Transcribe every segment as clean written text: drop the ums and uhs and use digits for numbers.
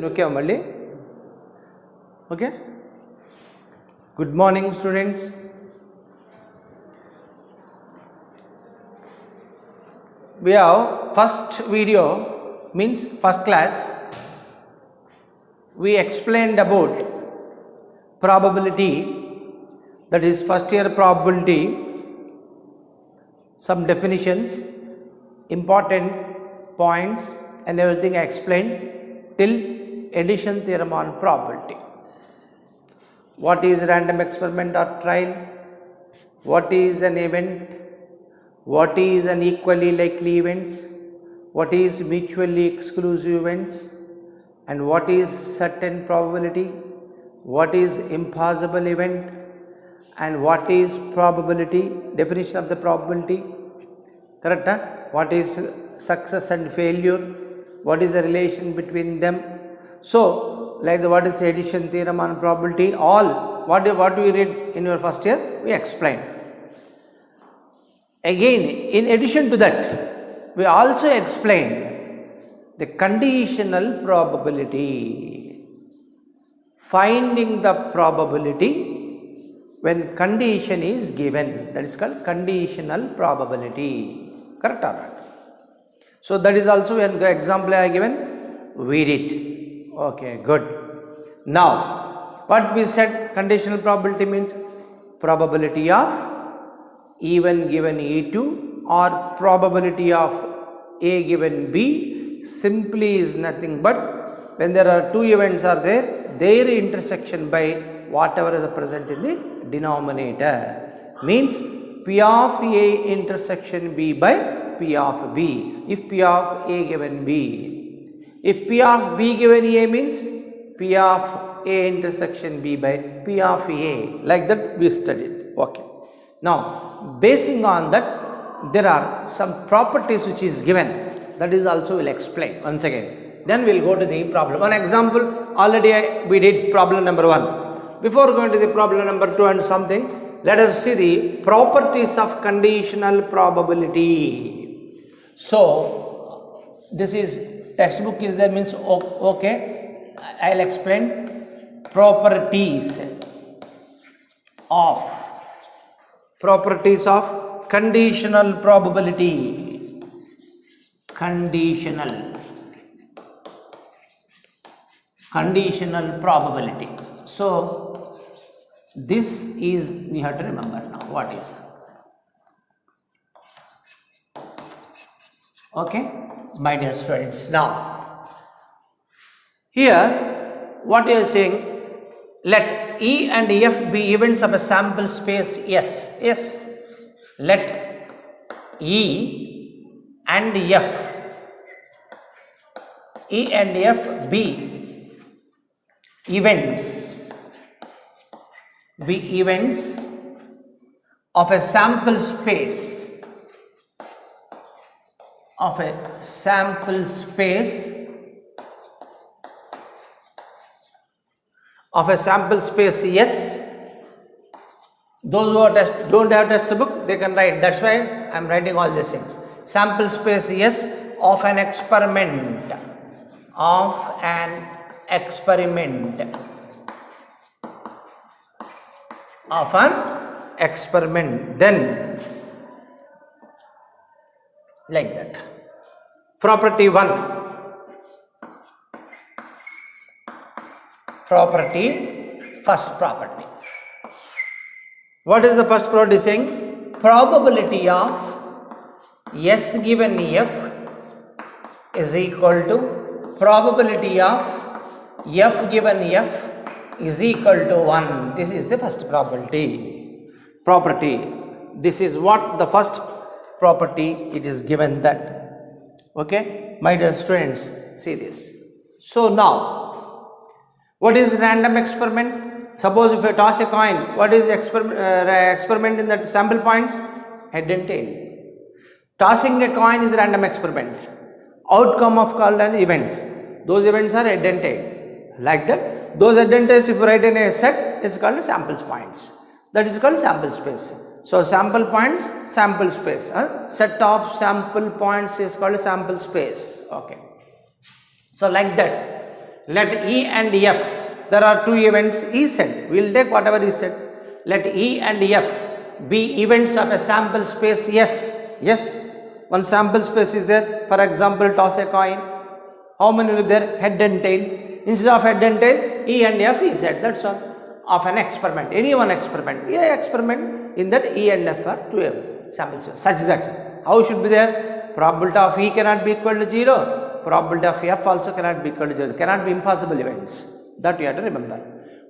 okay malli. Okay, good morning students. We have first video means first class we explained about probability, that is first year probability, some definitions, important points and everything I explained till addition theorem on probability. What is random experiment or trial? What is an event? What is an equally likely events? What is mutually exclusive events? And what is certain probability? What is impossible event? And what is probability? Definition of the probability. Correct? Huh? What is success and failure? What is the relation between them? So, like what is the addition theorem on probability? All what we read in your first year, we explained. Again, in addition to that, we also explained the conditional probability. Finding the probability when condition is given, that is called conditional probability. Correct or not? So, that is also an example I have given. Read it. Okay, good. Now, what we said conditional probability means probability of even given E2 or probability of A given B simply is nothing but when there are two events are there, their intersection by whatever is present in the denominator means P of A intersection B by P of B if P of A given B. If P of B given A means P of A intersection B by P of A, like that we studied. Okay. Now, basing on that, there are some properties which is given, that is also will explain once again. Then we will go to the problem. One example, already we did problem number 1. Before going to the problem number 2 and something, let us see the properties of conditional probability. So, this is textbook is there means okay, I will explain properties of conditional probability. Conditional probability. So, this is, we have to remember now what is. Okay, my dear students. Now, here what you are saying, let E and F be events of a sample space S. Yes, let E and F be events of a sample space yes. Those who are don't have textbook, they can write. That's why I am writing all these things. Sample space yes of an experiment. Then like that. Property 1. First property. What is the first property saying? Probability of S given F is equal to probability of F given F is equal to 1. This is the first property. This is what the first property it is given that. Okay, my dear students, see this. So now, what is random experiment? Suppose if I toss a coin, what is experiment in that sample points? Head and tail. Tossing a coin is random experiment. Outcome of called an events. Those events are head and tail. Like that, those head and tails if you write in a set is called sample points. That is called sample space. So sample points, sample space. Set of sample points is called sample space. Okay. So like that. Let E and F, there are two events E said, we will take whatever he said. Let E and F be events of a sample space S. Yes, one sample space is there. For example, toss a coin. How many will there? Head and tail. Instead of head and tail, E and F he said, that's all. Of an experiment, any one experiment. Yeah, experiment in that E and F are two sample space. Such that, how should be there? Probability of E cannot be equal to 0. Probability of F also cannot be equal to 0. Cannot be impossible events. That you have to remember.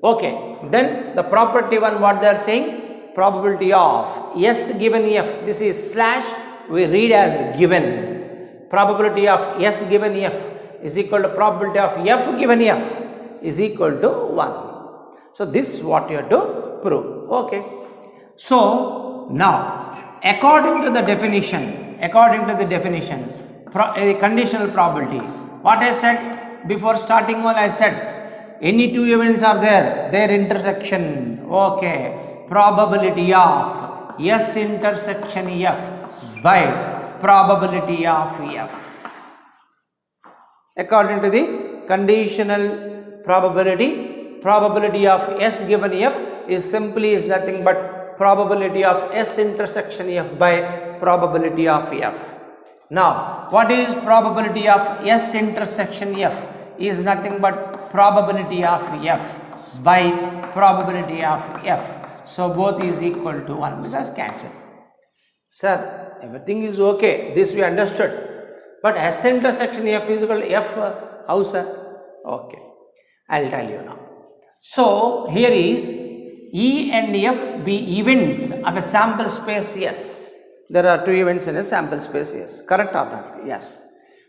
Okay, then the property one, what they are saying? Probability of S given F. This is slash, we read as given. Probability of S given F is equal to probability of F given F is equal to 1. So this is what you have to prove. Okay. So now, according to the definition, conditional probability, what I said before starting one, I said any two events are there, their intersection. Okay. Probability of S intersection F by probability of F. According to the conditional probability of S given F is simply is nothing but probability of S intersection F by probability of F. Now, what is probability of S intersection F? Is nothing but probability of F by probability of F. So, both is equal to 1 because cancel. Sir, everything is okay. This we understood. But S intersection F is equal to F, how sir? Okay, I will tell you now. So, here is E and F be events of a sample space S. There are two events in a sample space S. Correct or not? Yes.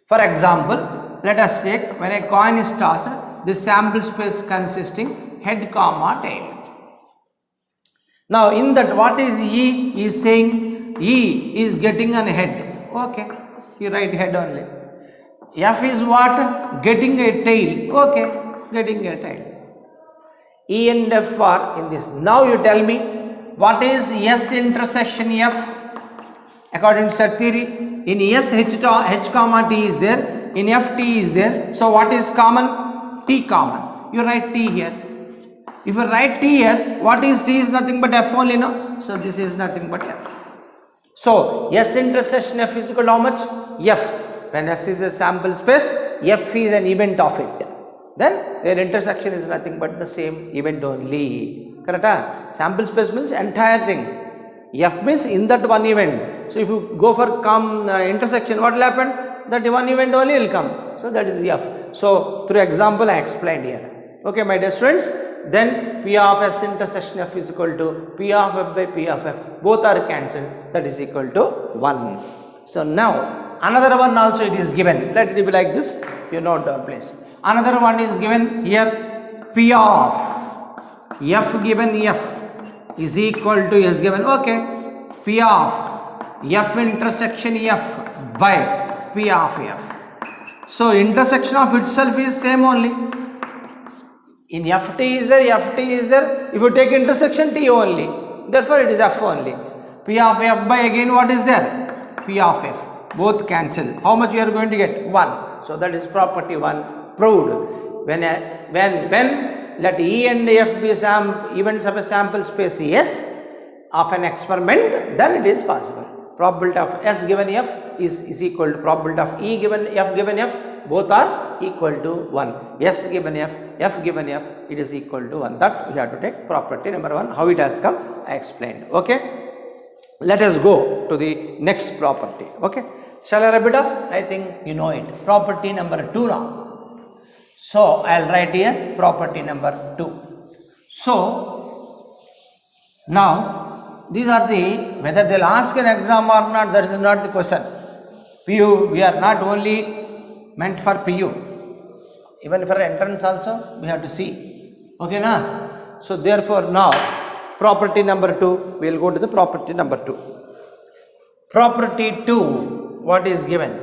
For example, let us take when a coin is tossed, this sample space consisting head comma tail. Now, in that what is E is saying? E is getting an head. Okay. You write head only. F is what? Getting a tail. Okay. Getting a tail. E and F are in this. Now you tell me what is S intersection F? According to set theory, in S H comma T is there, in F T is there. So what is common? T common. You write T here. If you write T here, what is T is nothing but F only, no? So this is nothing but F. So S intersection F is equal to how much? F. When S is a sample space, F is an event of it. Then their intersection is nothing but the same event only. Correct? Sample space means entire thing. F means in that one event. So if you go for intersection, what will happen? That one event only will come. So that is F. So through example I explained here. Okay, my dear students. Then P of S intersection F is equal to P of F by P of F. Both are cancelled. That is equal to 1. So now another one also it is given. Let it be like this. You note down place. Another one is given here. P of F given F is equal to S given. Okay. P of F intersection F by P of F. So intersection of itself is same only. In Ft is there, if you take intersection T only, therefore it is F only. P of F by again what is there? P of F. Both cancel. How much you are going to get? 1. So that is property 1 proved. When let E and F be events of a sample space S of an experiment, then it is possible. Probability of S given F is equal to probability of E given F, both are equal to 1. S given F given F, it is equal to 1. That we have to take property number 1. How it has come, I explained. Okay. Let us go to the next property. Okay. Shall I repeat off? I think you know it. Property number 2 now. So I will write here property number 2. So now these are the, whether they will ask an exam or not, that is not the question. PU, we are not only meant for PU, even for entrance also we have to see. Okay na? So therefore now property number 2, we will go to the property number 2. Property 2, what is given?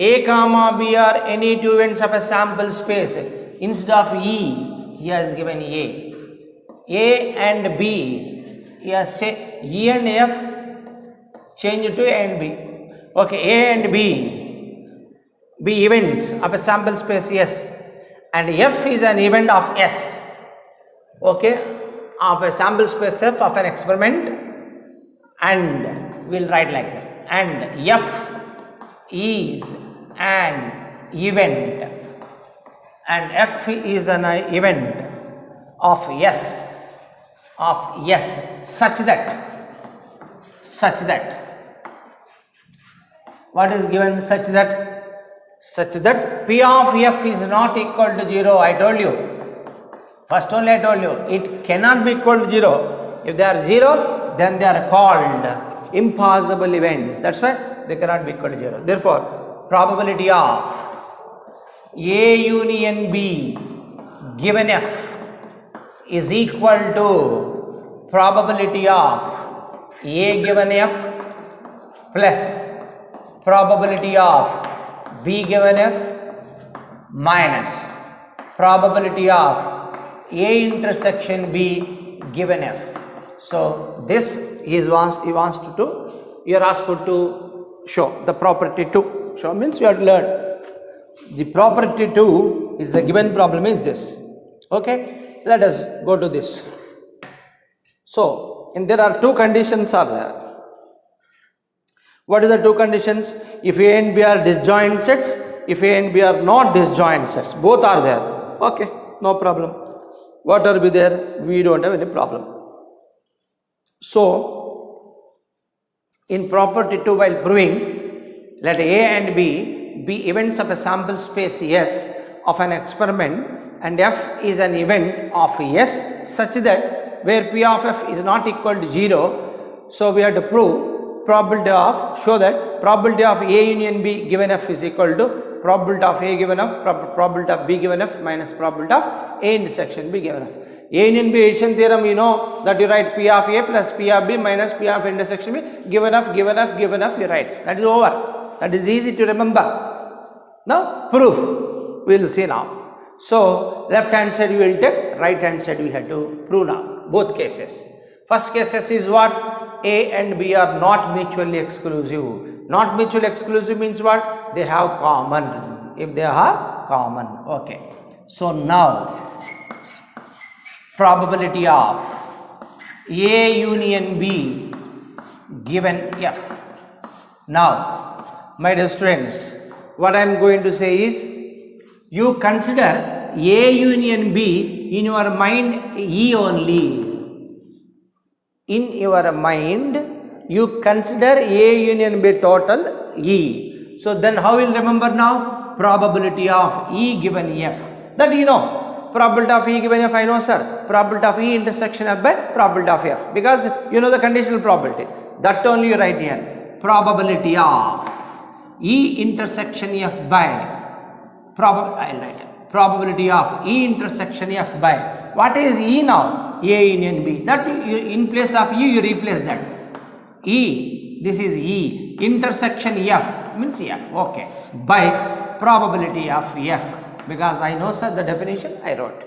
A comma B are any two events of a sample space. Instead of E, he has given A. A and B. Yes, say E and F change to A and B. Okay, A and B be events of a sample space S and F is an event of S, okay, of a sample space F of an experiment, and we'll write like that, and F is an event, and F is an event of S, such that what is given, such that P of F is not equal to 0. I told you, first only I told you, it cannot be equal to 0. If they are 0, then they are called impossible events. That's why they cannot be equal to 0. Therefore, probability of A union B given F is equal to probability of A given F plus probability of B given F minus probability of A intersection B given F. So this he wants to do. You are asked to show the property 2. Show means you have to learn the property 2 is the given problem is this. Okay, let us go to this. So, and there are two conditions are there. What are the two conditions? If A and B are disjoint sets, if A and B are not disjoint sets, both are there. Okay, no problem. What will be there? We don't have any problem. So, in property 2, while proving, let A and B be events of a sample space S of an experiment, and F is an event of S such that where P of F is not equal to 0, so we have to prove probability of, show that probability of A union B given F is equal to probability of A given F, probability of B given F minus probability of A intersection B given F. A union B addition theorem, you know that you write P of A plus P of B minus P of intersection B given F, given F, given F, you write. That is over. That is easy to remember. Now proof, we will see now. So left hand side we will take, right hand side we have to prove now, both cases. First cases is what? A and B are not mutually exclusive. Not mutually exclusive means what? They have common. If they have common, okay. So now probability of A union B given F. Now, my dear students, what I am going to say is, you consider A union B in your mind E only. In your mind, you consider A union B total E. So then how will you remember now? Probability of E given F. That you know. Probability of E given F, I know sir. Probability of E intersection F by probability of F. Because you know the conditional probability. That only you write here. Probability of E intersection F by probability of E intersection F by, what is E now? A union B. That you, in place of U, you replace that. E, this is E, intersection F, means F, okay, by probability of F, because I know sir the definition I wrote.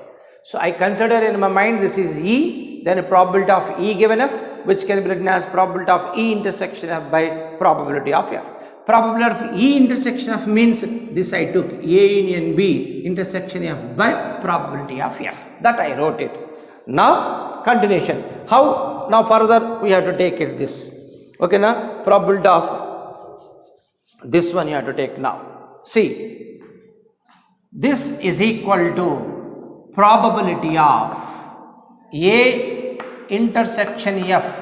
So I consider in my mind this is E, then probability of E given F, which can be written as probability of E intersection F by probability of F. Probability of E intersection F means this I took A union B intersection F by probability of F. That I wrote it. Now continuation. How? Now further we have to take it this. Okay now? Probability of this one you have to take now. See. This is equal to probability of A intersection F.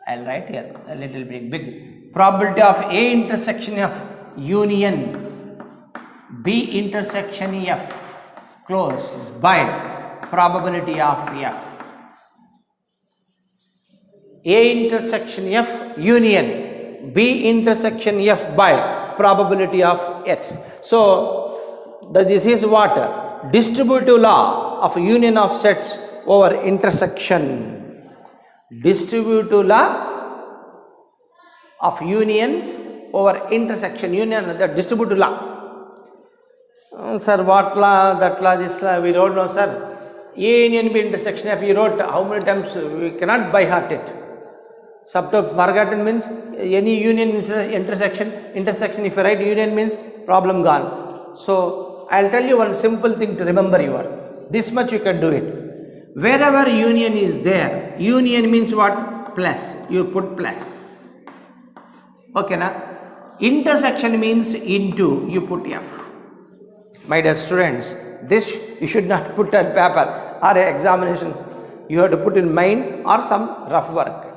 I'll write here a little bit big. Probability of A intersection F union B intersection F close by probability of F. A intersection F union B intersection F by probability of S. So this is what? Distributive law of union of sets over intersection. Distributive law of unions over intersection. Union, the distributive law. Sir, what law, that law, this law, we don't know, sir. A union B intersection F, you wrote how many times, we cannot by heart it. Subtopic forgotten means any union intersection if you write union means problem gone. So I'll tell you one simple thing to remember your. This much you can do it. Wherever union is there, union means what? Plus. You put plus. Okay, na? Intersection means into. You put F. My dear students, this you should not put on paper or examination. You have to put in mind or some rough work.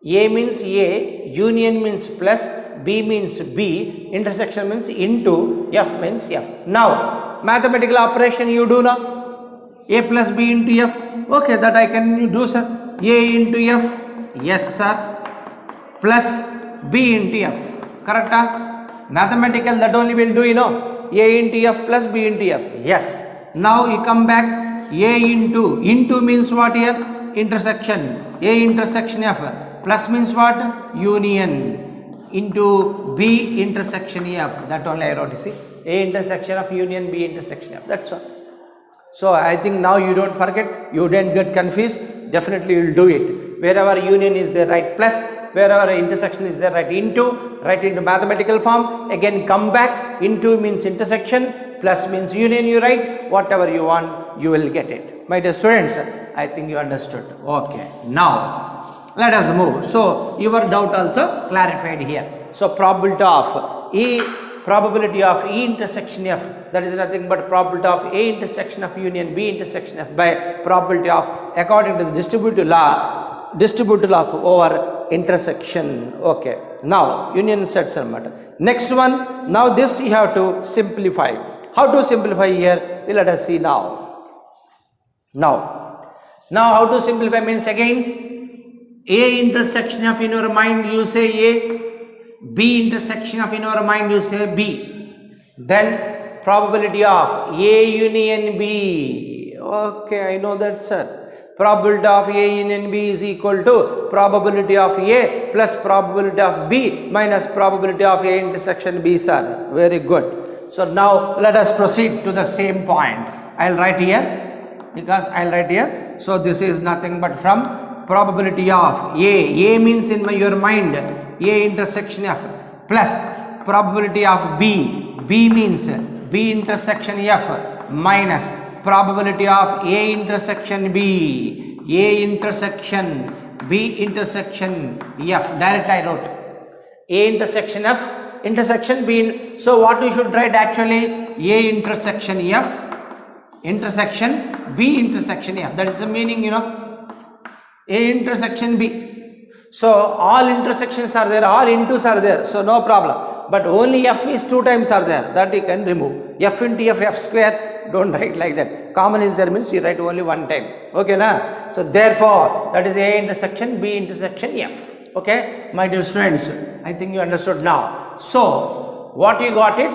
A means A, union means plus, B means B, intersection means into, F means F. Now, mathematical operation you do now. A plus B into F. Okay, that I can do, sir. A into F. Yes, sir. Plus B into F. Correct? Mathematical, that only will do, you know. A into F plus B into F. Yes. Now you come back. A into means what here? Intersection. A intersection F. Plus means what? Union. Into B intersection F. That only I wrote, you see. A intersection of union, B intersection F. That's all. So I think now you don't forget. You don't get confused. Definitely you will do it. Wherever union is there, write plus. Wherever intersection is there, write into mathematical form. Again come back. Into means intersection. Plus means union, you write. Whatever you want, you will get it. My dear students, I think you understood. Okay. Now, let us move. So, your doubt also clarified here. So, probability of E intersection F, that is nothing but probability of A intersection of union B intersection F by probability of, according to the distributive law of over intersection. Okay. Now, union sets are matter. Next one, now this you have to simplify. How to simplify here? Let us see now. Now how to simplify means again, A intersection of in your mind you say A, B intersection of in your mind you say B. Then probability of A union B. Okay, I know that, sir. Probability of A union B is equal to probability of A plus probability of B minus probability of A intersection B, sir. Very good. So now let us proceed to the same point. I'll write here. So this is nothing but from probability of A means in your mind A intersection F plus probability of B means B intersection F minus probability of A intersection B intersection B intersection F. Direct I wrote A intersection F intersection B. So what we should write actually? A intersection F intersection B intersection F. That is the meaning, you know. A intersection B. So all intersections are there, all intos are there, so no problem. But only F is 2 times are there, that you can remove. F into F square, don't write like that. Common is there means you write only 1 time. Okay, na? So therefore, that is A intersection B intersection F. Okay, my dear students, I think you understood now. So what you got it?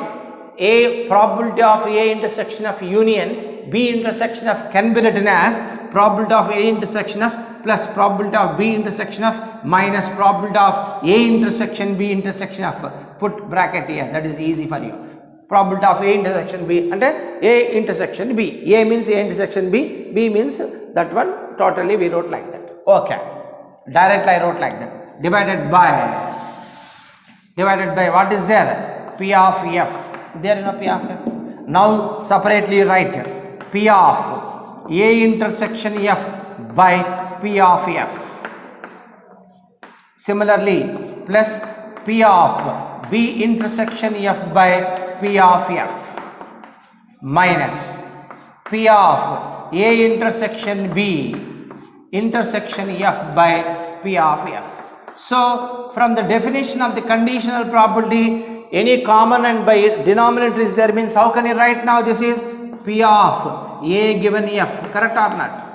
A probability of A intersection of union, B intersection of can be written as probability of A intersection of plus probability of B intersection of minus probability of A intersection B intersection of. Put bracket here, that is easy for you. Probability of A intersection B and A intersection B. A means A intersection B, B means that one. Totally we wrote like that. Okay, directly I wrote like that. Divided by what is there? P of F. There is no P of F. Now separately write P of A intersection F by P of F. Similarly, plus P of B intersection F by P of F minus P of A intersection B intersection F by P of F. So, from the definition of the conditional probability, any common and by denominator is there means how can you write now? This is P of A given F. Correct or not?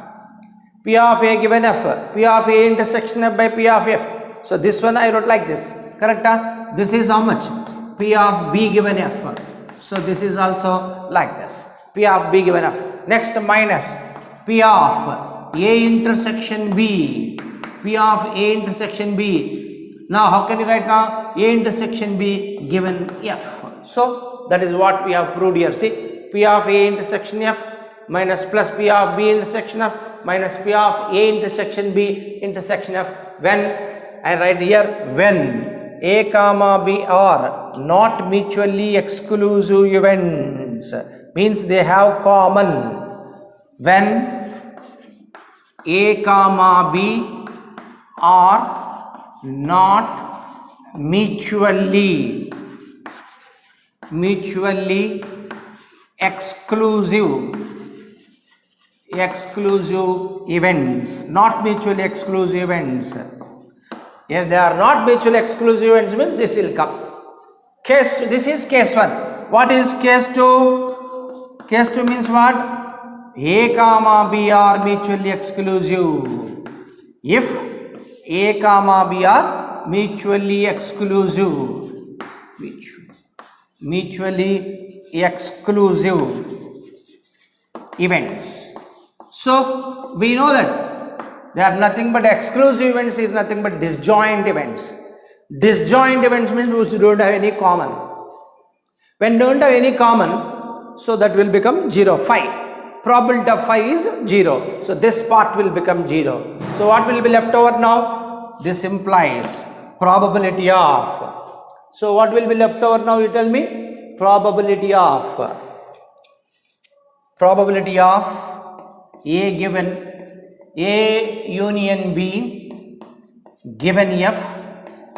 P of A given F. P of A intersection F by P of F. So, this one I wrote like this. Correct? This is how much? P of B given F. So, this is also like this. P of B given F. Next minus P of A intersection B. P of A intersection B. Now, how can you write now? A intersection B given F. So, that is what we have proved here. See, P of A intersection F minus plus P of B intersection F minus P of A intersection B intersection F. When I write here, when A comma B are not mutually exclusive events, means they have common when A comma B are not mutually exclusive events, not mutually exclusive events. If they are not mutually exclusive events, means this will come. Case 2, this is case 1. What is case 2? Case 2 means what? A comma B are mutually exclusive. If A comma B are mutually exclusive, events. So we know that they are nothing but exclusive events, is nothing but disjoint events. Disjoint events means which don't have any common. When don't have any common, so that will become 0, 5. Probability of 5 is 0. So this part will become 0. So what will be left over now? This implies probability of. So what will be left over now, you tell me? Probability of A given A union B given F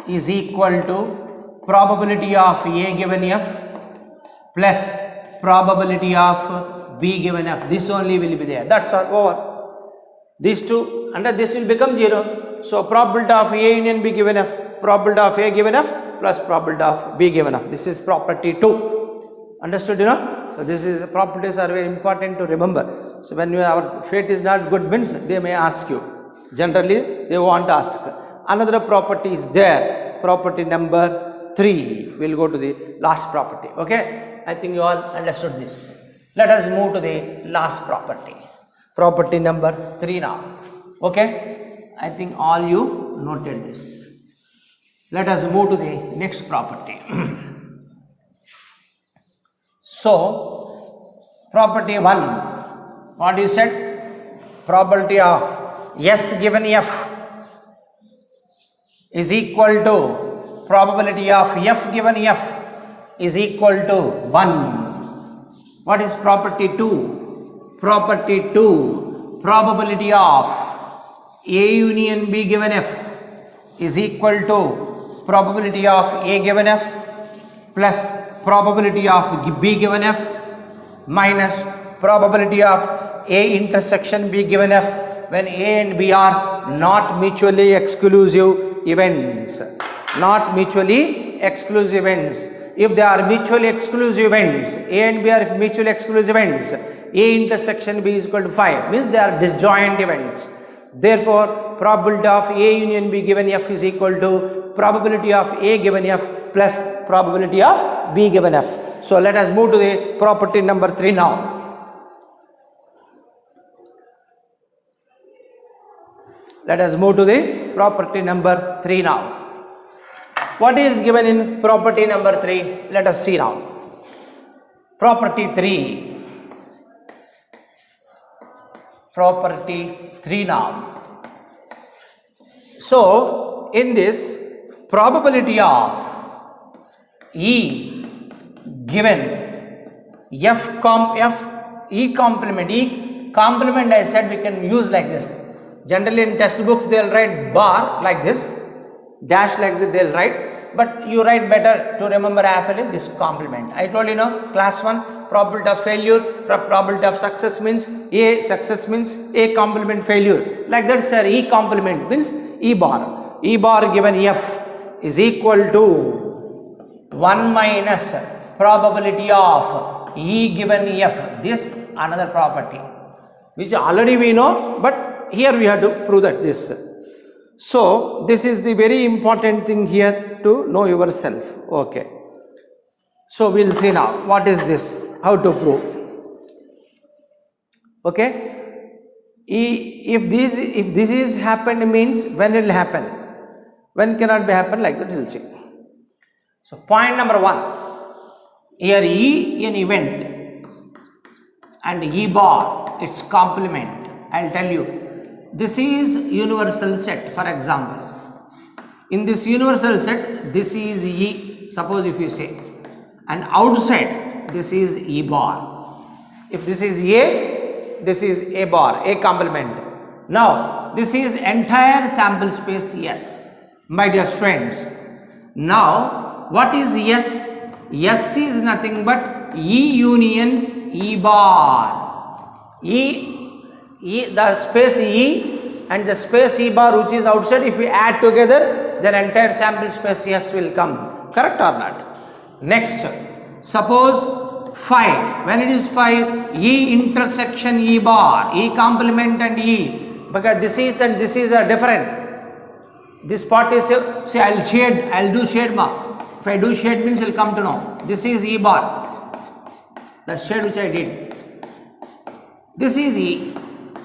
is equal to probability of A given F plus probability of B given F. This only will be there. That's all over. These two, and this will become 0. So probability of A union B given F, probability of A given F plus probability of B given F. This is property 2. Understood, you know? So this is properties are very important to remember. So when our fate is not good means they may ask you. Generally they won't ask. Another property is there. Property number 3. We'll go to the last property. Okay? I think you all understood this. Let us move to the last property. Property number 3 now. Okay? I think all you noted this. Let us move to the next property. So, property 1, what is said? Probability of S given F is equal to probability of F given F is equal to 1. What is property 2? Property 2, probability of A union B given F is equal to probability of A given F plus probability of B given F minus probability of A intersection B given F when A and B are not mutually exclusive events. Not mutually exclusive events. If they are mutually exclusive events, A and B are mutually exclusive events, A intersection B is equal to 5, means they are disjoint events. Therefore, probability of A union B given F is equal to probability of A given F plus probability of B given F. So let us move to the property number 3 now. Let us move to the property number 3 now. What is given in property number 3? Let us see now. Property 3. Property 3 now. So, in this, probability of E given E complement I said we can use like this. Generally in textbooks they will write bar like this, dash like this they will write, but you write better to remember actually this complement. I told you know class 1 probability of failure, probability of success means A, success means A complement failure. Like that sir, E complement means E bar. E bar given F is equal to 1 minus probability of E given F. This another property which already we know, but here we have to prove that this. So this is the very important thing here to know yourself. Okay. So we'll see now what is this, how to prove. Okay. If this is happened means when it will happen. When cannot be happen, like that we'll see. So point number 1. Here E an event and E bar its complement. I'll tell you. This is universal set, for example. In this universal set, this is E, suppose if you say, and outside this is E bar. If this is A, this is A bar, A complement. Now, this is entire sample space S, my dear students. Now, what is S? S is nothing but E union E bar. The space E and the space E bar which is outside, if we add together, then entire sample space S will come. Correct or not? Next, suppose 5. When it is 5, E intersection E bar, E complement and E. Because this is and this is a different. This part is, say I will do shade mark. If I do shade means you will come to know. This is E bar. The shade which I did. This is E.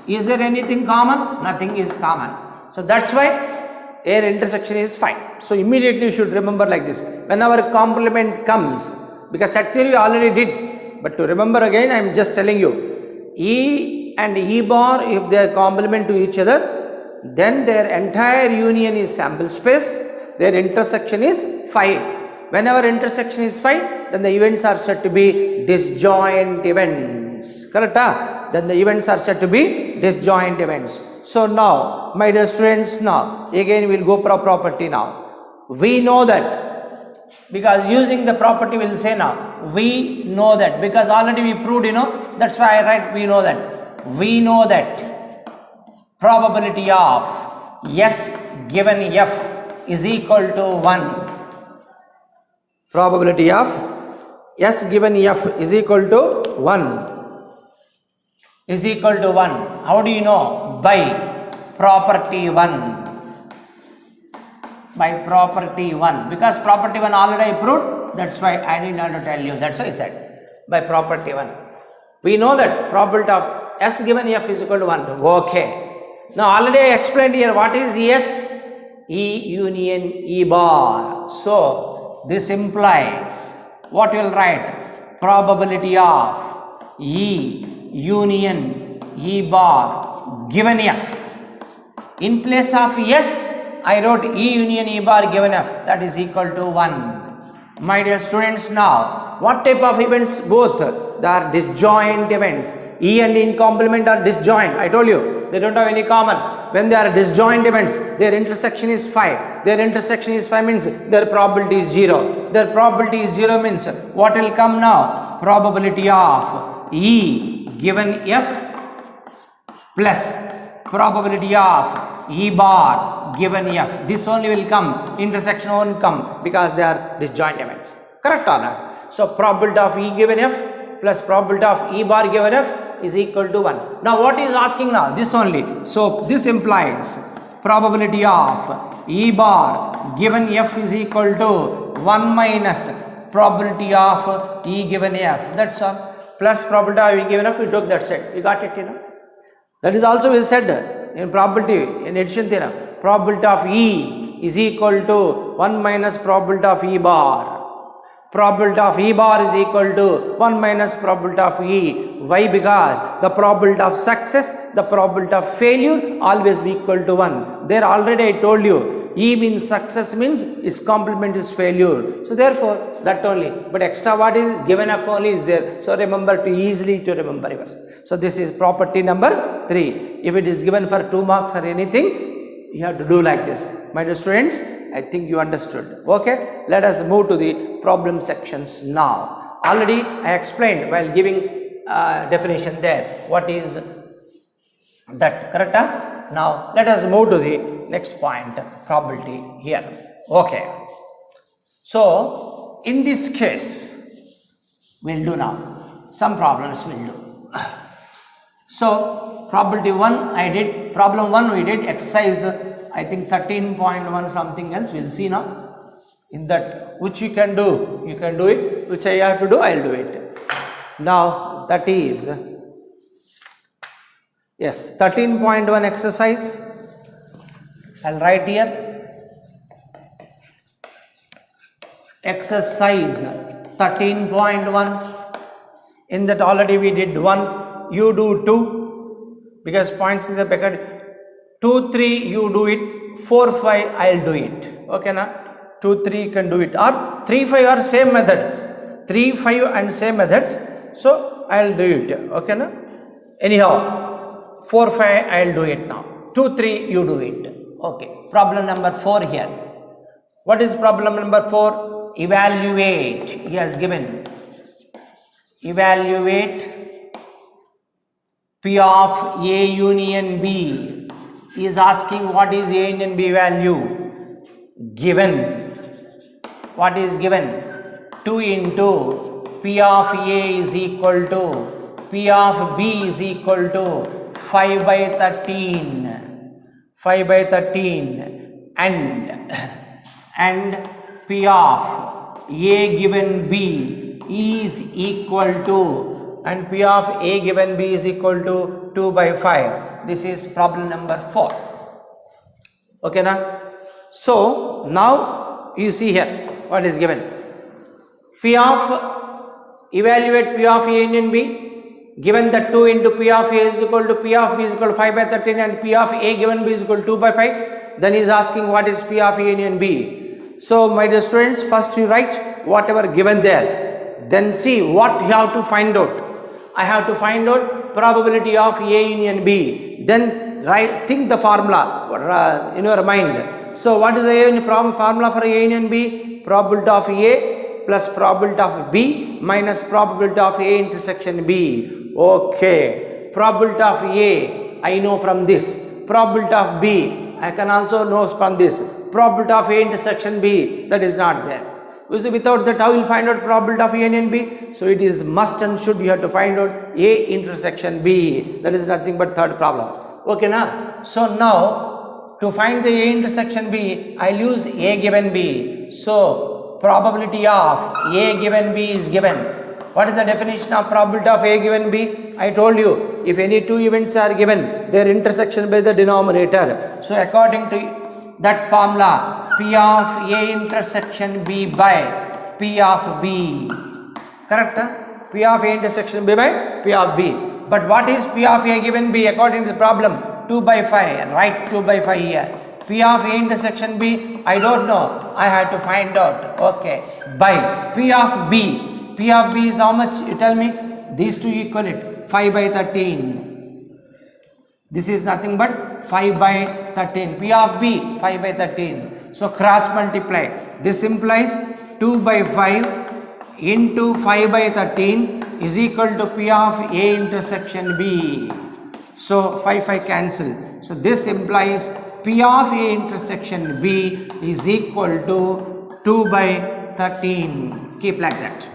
Is there anything common? Nothing is common. So that's why air intersection is 5. So immediately you should remember like this. Whenever complement comes, because set theory we already did. But to remember again, I am just telling you. E and E bar, if they are complement to each other, then their entire union is sample space. Their intersection is 5. Whenever intersection is 5, then the events are said to be disjoint events. Correct? Then the events are said to be disjoint events. So now, my dear students, now again we will go for property now. We know that, because using the property we will say now, we know that, because already we proved, that's why I write we know that. We know that probability of S given F is equal to 1. Probability of S given F is equal to 1. Is equal to 1. How do you know? By property 1. By property 1. Because property 1 already I proved, that's why I didn't have to tell you. That's why I said by property 1. We know that probability of S given F is equal to 1. Okay. Now already I explained here what is S? E union E bar. So this implies what you will write? Probability of E union E bar given F. In place of S, I wrote E union E bar given F, that is equal to 1. My dear students, now what type of events? Both. They are disjoint events. E and in complement are disjoint. I told you they don't have any common. When they are disjoint events, their intersection is 5. Their intersection is 5 means their probability is 0. Their probability is 0 means what will come now? Probability of E given F plus probability of E bar given F. This only will come. Intersection won't come because they are disjoint events. Correct or not? So probability of E given F plus probability of E bar given F is equal to 1. Now what is asking now? This only. So this implies probability of E bar given F is equal to 1 minus probability of E given F. That's all. Plus probability of E given F, we took that set. You got it, That is also we said in probability, in addition theorem. Probability of E is equal to 1 minus probability of E bar. Probability of E bar is equal to 1 minus probability of E. Why? Because the probability of success, the probability of failure always be equal to 1. There already I told you, E means success means its complement is failure. So therefore, that only. But extra what is given up only is there. So remember to easily to remember yours. So this is property number 3. If it is given for 2 marks or anything, you have to do like this. My dear students, I think you understood. Okay, let us move to the problem sections now. Already I explained while giving definition there. What is that? Correct? Now let us move to the next point, probability here. Okay. So in this case, we will do now. Some problems we will do. So probability 1 I did, problem 1 we did, exercise I think 13.1 something else, we will see now. In that, which you can do it, which I have to do, I will do it. Now that is, yes, 13.1 exercise, I will write here, exercise 13.1, in that already we did 1, you do 2, because points is a packet, 2, 3 you do it, 4, 5 I will do it, okay na? 2, 3 can do it, or 3, 5 are same methods, 3, 5 and same methods. So I'll do it. Okay, na? Anyhow, 4, 5, I'll do it now. 2, 3, you do it. Okay. Problem number 4 here. What is problem number 4? Evaluate. He has given. Evaluate P of A union B. He is asking what is A union B value. Given. What is given? 2 into P of A is equal to P of B is equal to 5 by 13. 5 by 13 and P of A given B is equal to, and P of A given B is equal to 2 by 5. This is problem number 4. Okay, now? So, now you see here what is given. Evaluate P of A union B, given that 2 into P of A is equal to P of B is equal to 5 by 13 and P of A given B is equal to 2 by 5. Then he is asking what is P of A union B. So, my dear students, first you write whatever given there. Then see what you have to find out. I have to find out probability of A union B. Then think the formula in your mind. So, what is the formula for A union B? Probability of A plus probability of B minus probability of A intersection B. Okay. Probability of A, I know from this. Probability of B, I can also know from this. Probability of A intersection B, that is not there. Without that, how will you find out probability of A union B? So, it is must and should you have to find out A intersection B. That is nothing but third problem. Okay, now? So, now, to find the A intersection B, I will use A given B. So, probability of A given B is given. What is the definition of probability of A given B? I told you, if any two events are given, their intersection by the denominator. So, according to that formula, P of A intersection B by P of B. Correct? P of A intersection B by P of B. But what is P of A given B according to the problem? 2 by 5. Write 2 by 5 here. P of A intersection B, I don't know. I have to find out. Okay. By P of B. P of B is how much? You tell me. These two equal it. 5 by 13. This is nothing but 5 by 13. P of B, 5 by 13. So, cross multiply. This implies 2 by 5 into 5 by 13 is equal to P of A intersection B. So, 5 cancel. So, this implies P of A intersection B is equal to 2 by 13. Keep like that.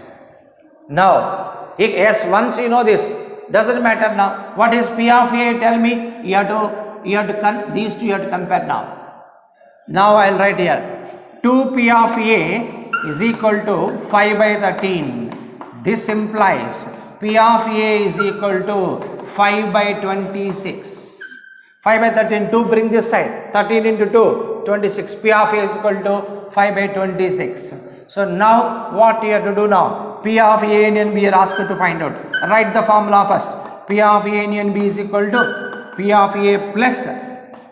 Now, yes, once you know this, doesn't matter now. What is P of A? Tell me. These two you have to compare now. Now I will write here. 2 P of A is equal to 5 by 13. This implies P of A is equal to 5 by 26. 5 by 13, 2 bring this side. 13 into 2, 26. P of A is equal to 5 by 26. So now what you have to do now? P of A union B are asked to find out. Write the formula first. P of A union B is equal to P of A plus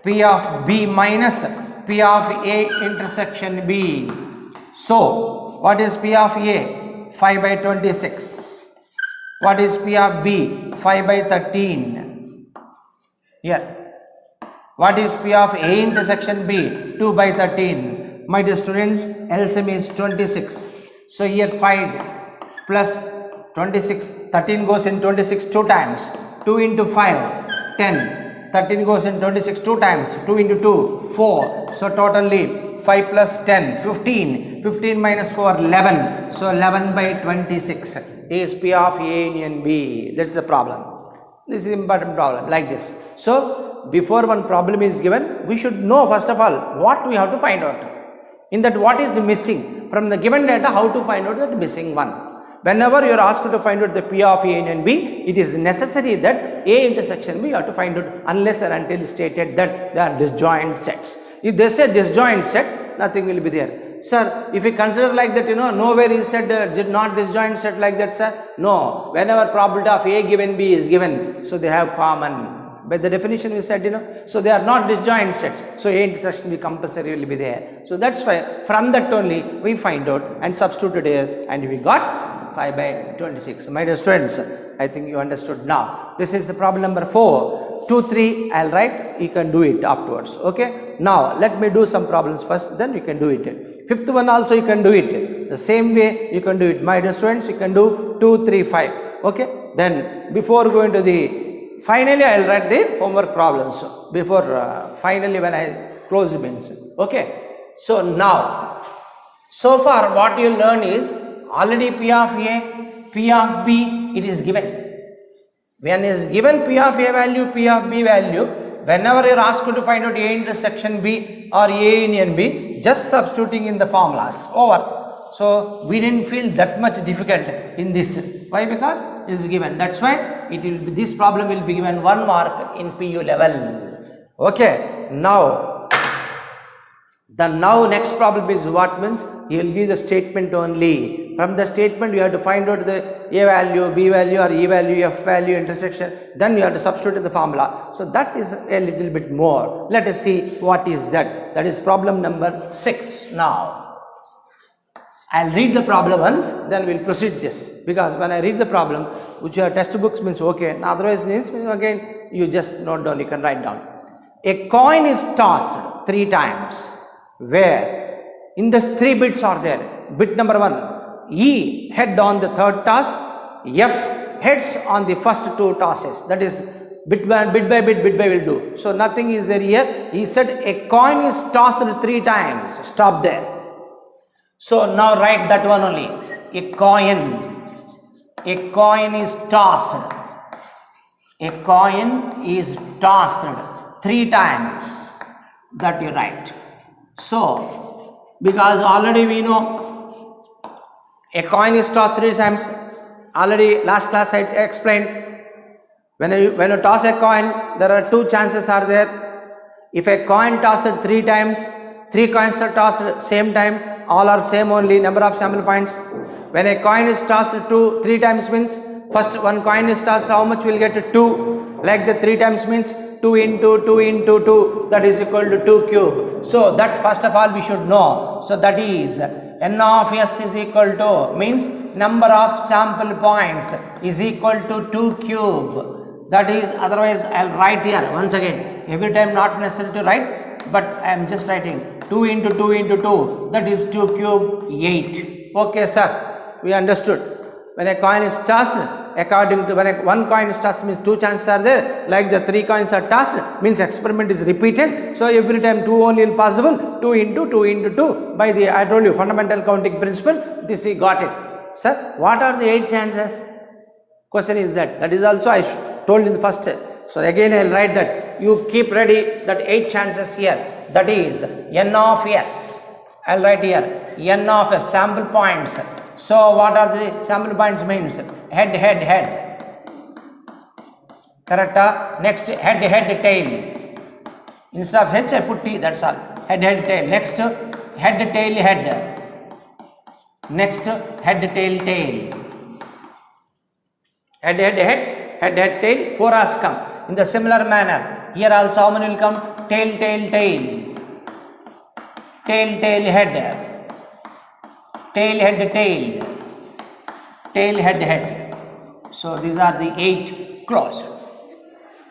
P of B minus P of A intersection B. So what is P of A? 5 by 26. What is P of B? 5 by 13. Here. What is P of A intersection B? 2 by 13. My dear students, LCM is 26. So here 5 plus 26, 13 goes in 26 2 times. 2 into 5, 10. 13 goes in 26 2 times. 2 into 2, 4. So totally 5 plus 10, 15. 15 minus 4, 11. So 11 by 26 is P of A union B. This is the problem. This is important problem like this. So before one problem is given, we should know first of all what we have to find out. In that, what is the missing? From the given data, how to find out that missing one. Whenever you are asked to find out the P of A union B, it is necessary that A intersection B you have to find out unless and until stated that they are disjoint sets. If they say disjoint set, nothing will be there. Sir, if we consider like that, nowhere is said not disjoint set like that, sir. No, whenever probability of A given B is given, so they have common. By the definition we said, so they are not disjoint sets. So A intersection B compulsory will be there. So that's why from that only we find out and substituted here and we got 5 by 26. My dear students, I think you understood now. This is the problem number 4. 2, 3, I'll write, you can do it afterwards. Okay. Now, let me do some problems first, then you can do it. Fifth one also you can do it. The same way you can do it. My dear students, you can do 2, 3, 5. Okay. Then, before going to the, finally I'll write the homework problems. Before, finally when I close the means. Okay. So, now, so far what you learn is, already P of A, P of B, it is given. When is given P of A value, P of B value, whenever you are asked to find out A intersection B or A union B, just substituting in the formulas, over. So, we didn't feel that much difficult in this. Why? Because it is given. That's why it will be, this problem will be given 1 mark in PU level. Okay. Now, the next problem is what means? He will give the statement only. From the statement you have to find out the A value, B value or E value, F value, intersection. Then you have to substitute in the formula. So that is a little bit more. Let us see what is that. That is problem number 6 now. I'll read the problem once, then we'll proceed this. Because when I read the problem, which your textbooks means okay, otherwise means again you just note down, you can write down. A coin is tossed 3 times. Where in the 3 bits are there. Bit number 1, E head on the 3rd toss, F heads on the first 2 tosses. That is bit by bit will do. So nothing is there here. He said a coin is tossed 3 times. Stop there. So now write that one only. A coin is tossed. A coin is tossed 3 times. That you write. So, because already we know a coin is tossed 3 times. Already last class I explained. When you toss a coin, there are 2 chances are there. If a coin tossed 3 times, 3 coins are tossed same time, all are same only number of sample points. When a coin is tossed 3 times means first 1 coin is tossed, how much will get 2? Like the 3 times means 2 into 2 into 2, that is equal to 2 cube. So that first of all we should know. So that is n of s is equal to, means number of sample points is equal to 2 cube. That is, otherwise I will write here once again. Every time not necessary to write, but I am just writing 2 into 2 into 2, that is 2 cube 8. Okay sir, we understood. When a coin is tossed, according to when 1 coin is tossed means 2 chances are there, like the 3 coins are tossed means experiment is repeated. So every time 2 only is possible, 2 into 2 into 2 by the, I told you, fundamental counting principle, this we got it. Sir, what are the 8 chances? Question is that is also I told in the first. So again I will write that, you keep ready that 8 chances here, that is n of s, I will write here n of s, sample points. So what are the sample points means? Head. Correct? Next head, tail. Instead of H I put T, that's all. Head, tail. Next head, tail, head. Next head, tail, tail. Head, tail. 4 has come. In the similar manner, here also how many will come? Tail. Tail, head. Tail, head, tail. Tail, head. So these are the 8 closed.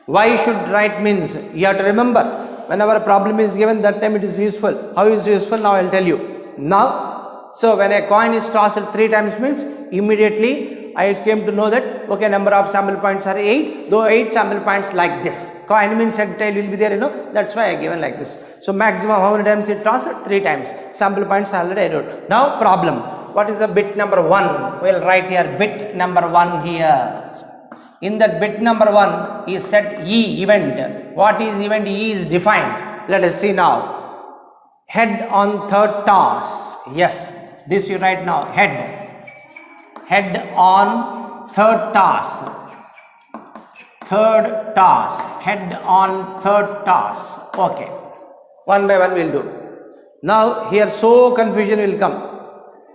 Why should write means? You have to remember, whenever a problem is given, that time it is useful. How is useful? Now I will tell you. Now, so when a coin is tossed 3 times means, immediately I came to know that, okay, number of sample points are 8, though 8 sample points like this. Coin means head, tail will be there, that's why I given like this. So maximum how many times it tossed? 3 times. Sample points already I wrote. Now problem. What is the bit number 1? We will write here bit number 1 here. In that bit number 1 is set E, event. What is event? E is defined. Let us see now. Head on 3rd toss. Yes, this you write now. Head on 3rd toss. 3rd toss. Head on 3rd toss. Okay. One by one we will do. Now here so confusion will come.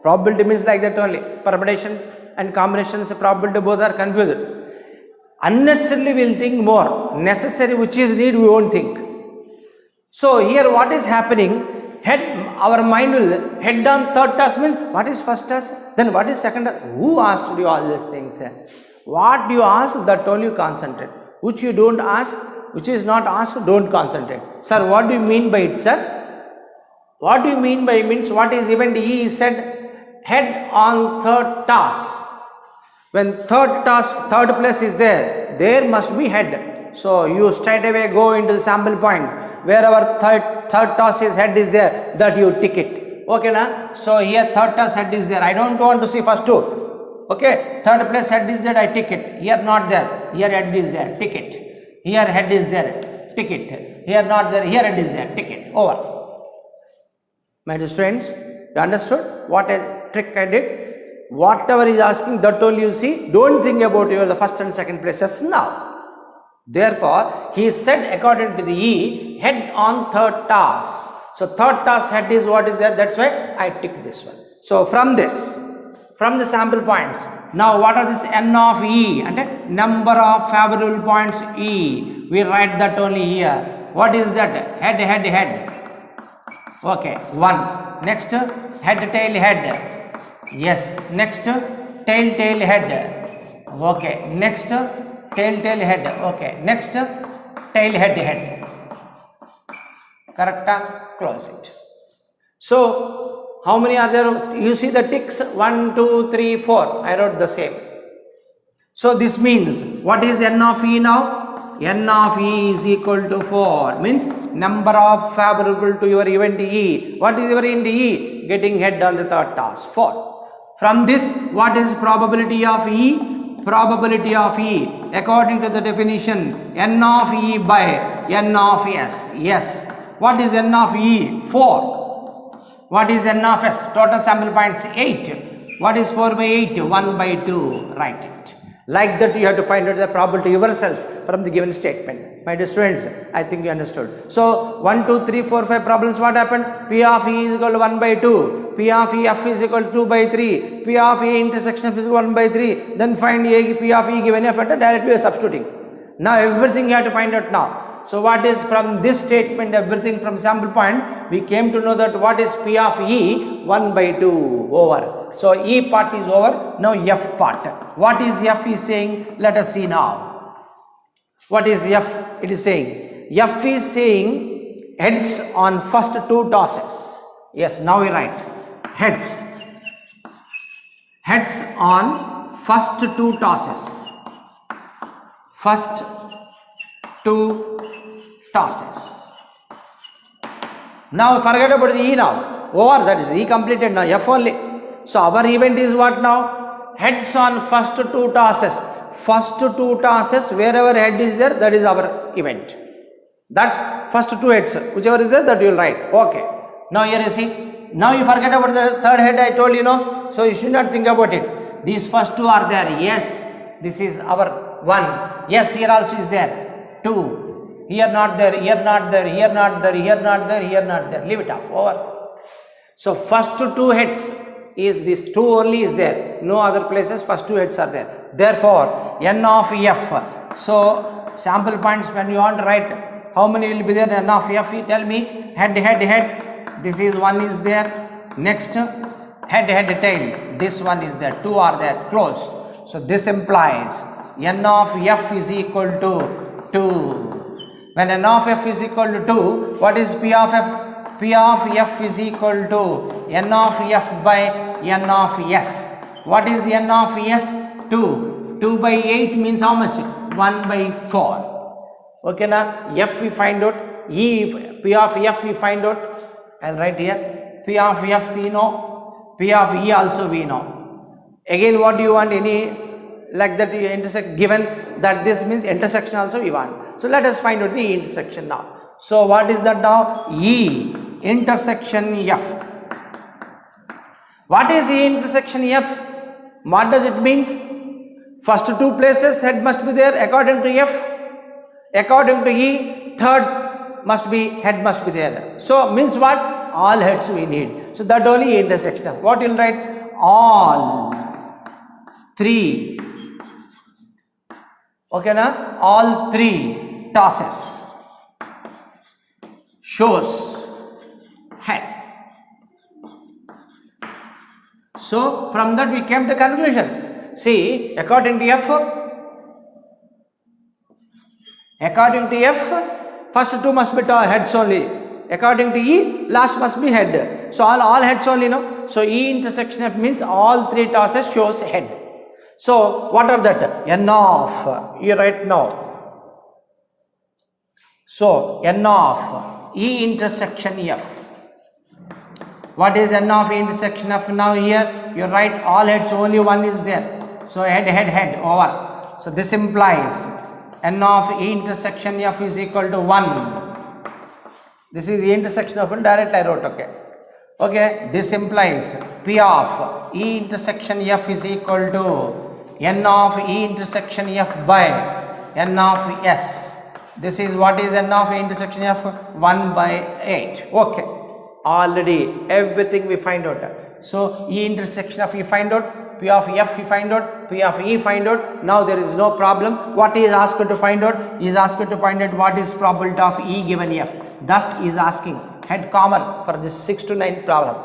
Probability means like that only. Permutations and combinations, probability both are confused. Unnecessarily we will think more. Necessary which is need we won't think. So here what is happening? Head our mind will head on third task means what is first task? Then what is second task? Who asked you all these things? What you ask, that only you concentrate. Which you don't ask, which is not asked, don't concentrate. Sir, what do you mean by it, sir? What do you mean by means what is event E is said head on third task. When third place is there, there must be head. So you straight away go into the sample point. Wherever third task is head is there, that you tick it. Okay, na? So here third task head is there. I don't want to see first two. Okay, third place head is there, I tick it. Here not there. Here head is there, tick it. Here head is there, tick it. Here not there. Here head is there, tick it. Over. My dear students, you understood what a trick I did? Whatever is asking, that only you see. Don't think about the first and second places now. Therefore, he said according to the E, head on third task. So third task head is what is there. That's why I tick this one. So from the sample points, now what are this N of E and number of favorable points E? We write that only here. What is that? Head. Okay, 1. Next, head, tail, head. Yes. Next, tail, head. Okay. Next, tail, head. Okay. Next, tail, head. Correct? Close it. So, how many are there? You see the ticks? 1, 2, 3, 4. I wrote the same. So, this means, what is N of E now? N of E is equal to 4, means number of favorable to your event E. What is your event E? Getting head on the third task, 4. From this, what is probability of E? Probability of E, according to the definition, N of E by N of S. Yes. What is N of E? 4. What is N of S? Total sample points 8. What is 4 by 8? 1 by 2. Write it. Like that you have to find out the probability yourself from the given statement. My dear students, I think you understood. So 1, 2, 3, 4, 5 problems, what happened? P of E is equal to 1 by 2. P of E F is equal to 2 by 3. P of E intersection F is 1 by 3. Then find A, P of E given F, and directly you are substituting. Now everything you have to find out now. So what is from this statement, everything from sample point, we came to know that what is P of E? 1 by 2 over. So E part is over. Now F part. What is F is saying? Let us see now. What is F? It is saying, F is saying heads on first 2 tosses. Yes, now we write heads. Heads on first 2 tosses. First 2 tosses. Now forget about the E now. Over, that is E completed now. F only. So our event is what now? Heads on first 2 tosses. First 2 tosses, wherever head is there, that is our event. That first 2 heads, whichever is there, that you will write. Okay. Now here you see. Now you forget about the third head, I told you, no. So you should not think about it. These first 2 are there. Yes. This is our 1. Yes, here also is there. 2. Here not there, here not there, here not there, here not there, here not there. Leave it off. Over. So first 2 heads is this 2 only is there. No other places, first 2 heads are there. Therefore, N of F. So sample points, when you want to write, how many will be there? N of F, you tell me. Head. This is 1 is there. Next, head, tail. This one is there. 2 are there. Close. So this implies N of F is equal to 2. When N of F is equal to 2, what is P of F? P of F is equal to N of F by N of S. What is N of S? 2. 2 by 8 means how much? 1 by 4. Okay, now F we find out. E, P of F we find out. I'll write here. P of F we know. P of E also we know. Again, what do you want? Any like that you intersect, given that this means intersection also we want. So let us find out the intersection now. So what is that now? E intersection F. What is E intersection F? What does it mean? First 2 places head must be there according to F. According to E, third must be head must be there. So means what? All heads we need. So that only intersection. What you will write? All 3. Okay, na? All 3 tosses shows head. So from that we came to conclusion. See, according to F, first two must be heads only. According to E, last must be head. So all heads only, no? So E intersection F means all three tosses shows head. So what are that? N of, you write now. So N of E intersection F. What is N of E intersection F? Now here you write all heads, only one is there. So head over. So this implies N of E intersection F is equal to 1. This is the intersection of one, directly I wrote, okay. This implies P of E intersection F is equal to N of E intersection F by N of S. This is what is N of E intersection F? 1 by 8. Okay. Already everything we find out. So E intersection of E find out, P of F we find out, P of E find out. Now there is no problem. What he is asked to find out? He is asked to find out what is probability of E given F. Thus he is asking head common for this 6 to 9 problem.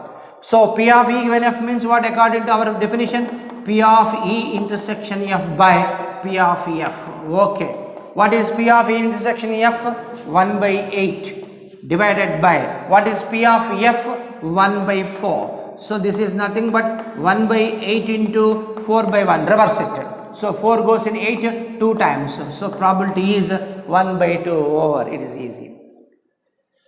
So P of E given F means what according to our definition? P of E intersection F by P of F. Okay. What is P of E intersection F? 1 by 8 divided by, what is P of F? 1 by 4. So this is nothing but 1 by 8 into 4 by 1, reverse it. So 4 goes in 8 2 times. So probability is 1 by 2 over, it is easy.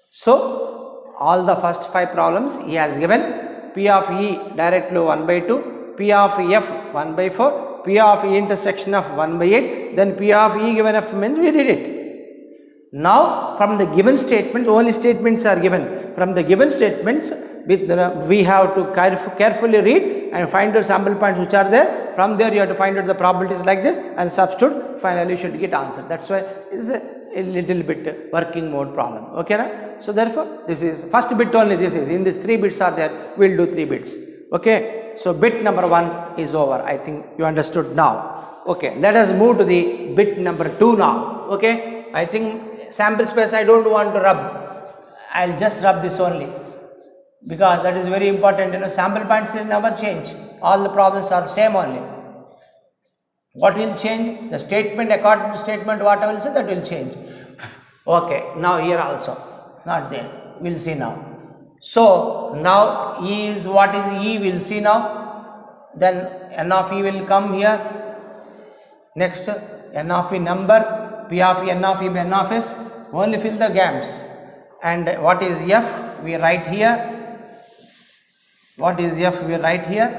So all the first 5 problems he has given P of E directly 1 by 2, P of F 1 by 4, P of E intersection of 1 by 8, then P of E given F means we did it. Now from the given statement, only statements are given. From the given statements, we have to carefully read and find the sample points which are there. From there you have to find out the probabilities like this and substitute. Finally you should get answer. That's why it is a little bit working mode problem. Okay na? So therefore this is first bit only. This is in the 3 bits are there. We will do 3 bits. Okay. So bit number 1 is over. I think you understood now. Okay. Let us move to the bit number 2 now. Okay. I think sample space I don't want to rub. I'll just rub this only, because that is very important. Sample points will never change. All the problems are same only. What will change? The statement, according to statement, what I will say, that will change. Okay, now here also, not there. We'll see now. So now E is, what is E? We'll see now. Then N of E will come here. Next, N of E number. P of E, N of E by N of S, only fill the gaps. And what is F? We write here. What is F? We write here.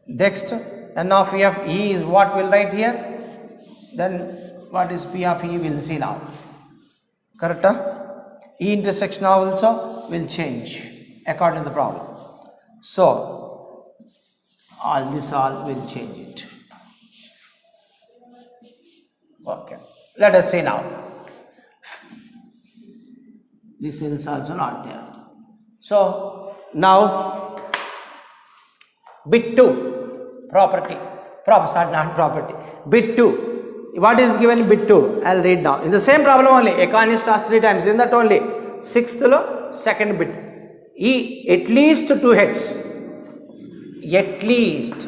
Next, N of F, E is what we'll write here. Then what is P of E? We'll see now. Correct? E intersection also will change according to the problem. So, all will change it. Okay, let us see now. This is also not there. So now bit 2 property. Props are not property. Bit 2. What is given bit 2? I'll read now. In the same problem only. Economist asked 3 times. In that only. 6th lo, second bit. E at least 2 heads. At least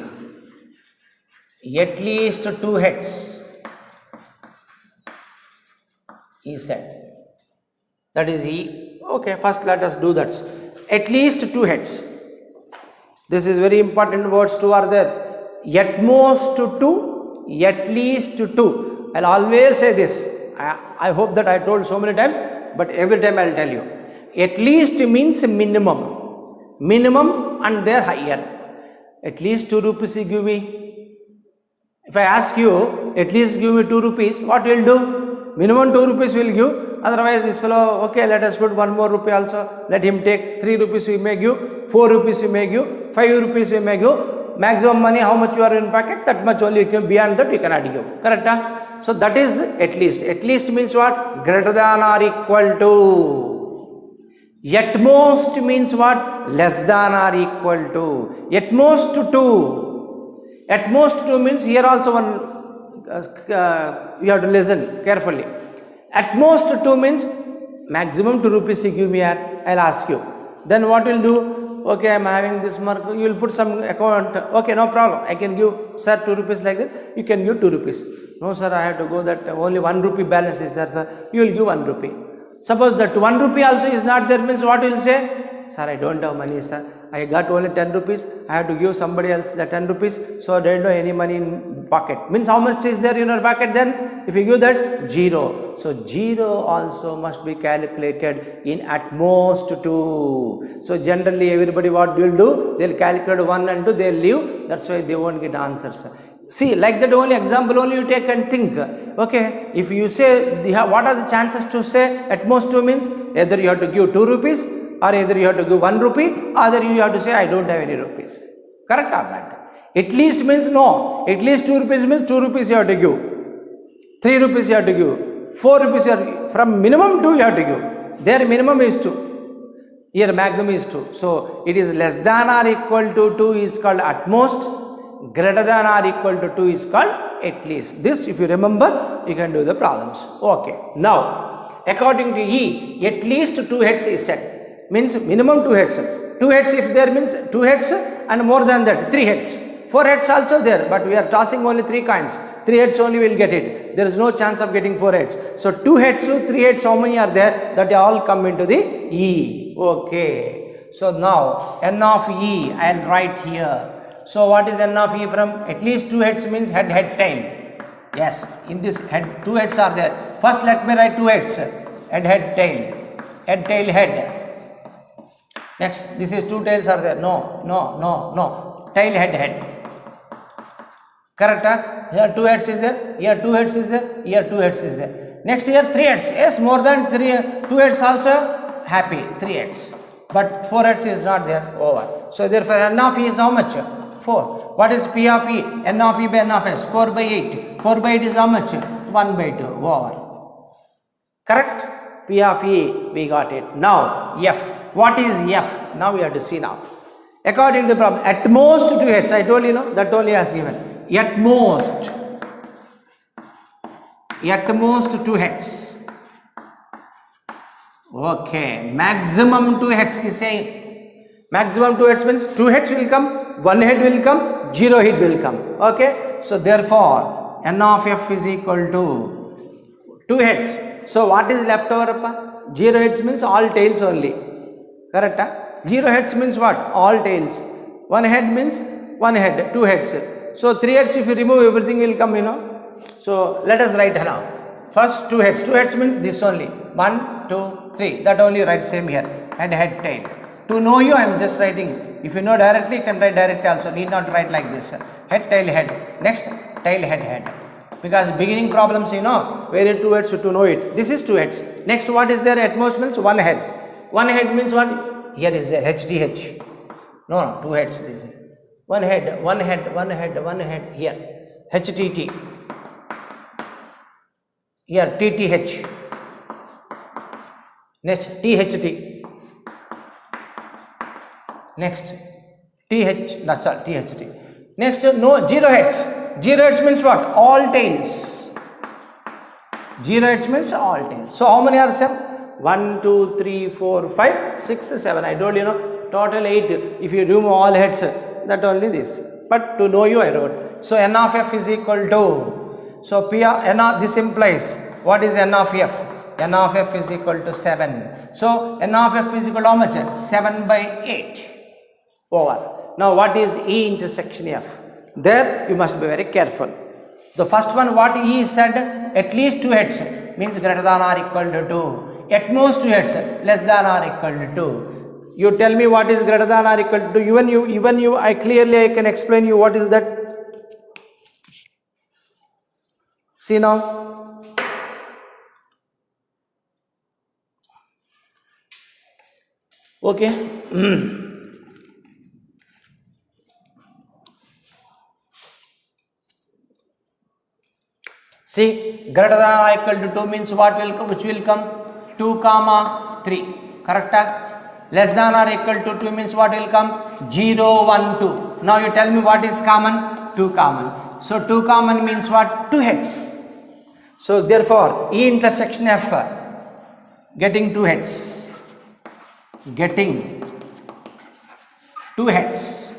2 heads. He said. That is E. Okay, first let us do that. At least 2 heads. This is very important words. 2 are there. At most 2, at least 2. I'll always say this. I hope that I told so many times, but every time I'll tell you. At least means minimum. Minimum and they're higher. At least 2 rupees you give me. If I ask you, at least give me 2 rupees, what will do? Minimum 2 rupees will give, otherwise this fellow, okay, let us put 1 more rupee also, let him take 3 rupees we may give, 4 rupees we may give, 5 rupees we may give, maximum money how much you are in pocket, that much only you give, beyond that you cannot give, correct? So that is at least means what? Greater than or equal to. At most means what? Less than or equal to. At most 2. At most 2 means here also one. You have to listen carefully. At most 2 means maximum 2 rupees you give me here. I'll ask you. Then what will do? okay, I am having this mark, you will put some account, okay, no problem, I can give sir 2 rupees like that, you can give 2 rupees. No sir, I have to go that only 1 rupee balance is there sir, you will give 1 rupee. Suppose that 1 rupee also is not there, means what you will say? Sir, I don't have money sir, I got only 10 rupees, I have to give somebody else the 10 rupees, so I don't have any money in pocket. Means how much is there in your pocket then? If you give that, 0. So 0 also must be calculated in at most 2. So generally everybody what will do? They will calculate 1 and 2, they will leave, that's why they won't get answers. See, like that only example only you take and think. Okay, if you say, what are the chances to say at most 2 means? Either you have to give 2 rupees, or either you have to give 1 rupee, or either you have to say I don't have any rupees. Correct or not? At least means no. At least 2 rupees means 2 rupees you have to give. 3 rupees you have to give. 4 rupees you have to give. From minimum 2 you have to give. Their minimum is 2. Here maximum is 2. So it is less than or equal to 2 is called at most. Greater than or equal to 2 is called at least. This if you remember, you can do the problems. Okay. Now, according to E, at least 2 heads is set. Means minimum 2 heads. 2 heads if there means 2 heads and more than that 3 heads. 4 heads also there, but we are tossing only 3 coins. 3 heads only will get it. There is no chance of getting 4 heads. So 2 heads, 3 heads, how many are there? That all come into the E. Okay. So now N of E I will write here. So what is N of E from? At least 2 heads means head, head, tail. Yes, in this head 2 heads are there. First let me write 2 heads. Head, head, tail. Head, tail, head. Next, this is 2 tails are there. No. Tail, head, head. Correct? Huh? Here 2 heads is there. Here 2 heads is there. Here 2 heads is there. Next here 3 heads. Yes, more than 2 heads also. Happy. 3 heads. But 4 heads is not there. Over. So therefore N of E is how much? 4. What is P of E? N of E by N of S. 4 by 8. 4 by 8 is how much? 1 by 2. Over. Correct? P of E, we got it. Now F. What is F? Now we have to see now. According to the problem, at most 2 heads. I told you, no, that only has given. At most 2 heads. Okay. Maximum 2 heads is saying. Maximum 2 heads means 2 heads will come, 1 head will come, 0 head will come. Okay. So therefore N of F is equal to 2 heads. So what is left over? 0 heads means all tails only. Correct? Huh? 0 heads means what? All tails. 1 head means 1 head, 2 heads. So 3 heads if you remove everything will come, So let us write now. First 2 heads. 2 heads means this only. 1, 2, 3. That only write same here. Head, head, tail. To know you I am just writing. If you know directly you can write directly also. Need not write like this. Head, tail, head. Next tail, head, head. Because beginning problems where 2 heads to know it. This is 2 heads. Next what is there at most means 1 head. 1 head means what? Here is there HDH. No, 2 heads. This is 1 head, 1 head, 1 head, 1 head. Here HTT. Here TTH. Next THT. Next TH. That's all. THT. Next 0 heads. 0 heads means what? All tails. 0 heads means all tails. So how many are there? 1, 2, 3, 4, 5, 6, 7. I told you, total 8. If you remove all heads, that only this. But to know you, I wrote. So N of F is equal to. So P of N of this implies what is N of F? N of F is equal to 7. So N of F is equal to how much? 7 by 8. Over. Now what is E intersection F? There you must be very careful. The first one, what E said, at least 2 heads means greater than or equal to 2. At most 2 heads, less than or equal to 2. You tell me what is greater than or equal to 2. Even you, I can explain you what is that. See now. Okay. See, greater than or equal to 2 means what will come? Which will come? 2, 3. Correct? Less than or equal to 2 means what will come? 0, 1, 2. Now you tell me what is common? 2 common. So 2 common means what? 2 heads. So therefore, E intersection F getting 2 heads. Getting 2 heads.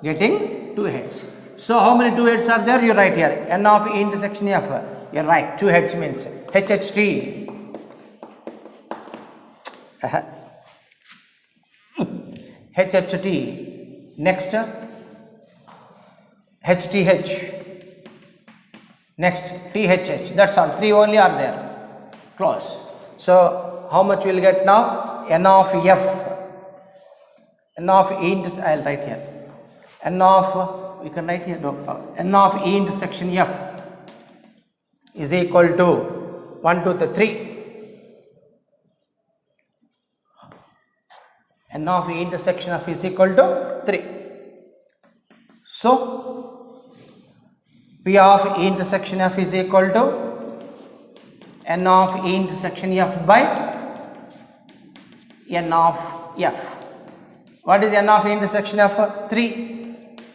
Getting 2 heads. So how many 2 heads are there? You write here. N of E intersection F. You are right. 2 heads means HHT. HHT. Next, HTH. Next, THH. That's all. 3 only are there. Close. So how much we'll get now? N of F. N of E intersection. I'll write here. N of, we can write here. No, N of E intersection F is equal to 1, 2, 3. N of E intersection F is equal to 3. So P of E intersection F is equal to N of E intersection F by N of F. What is N of E intersection F? 3.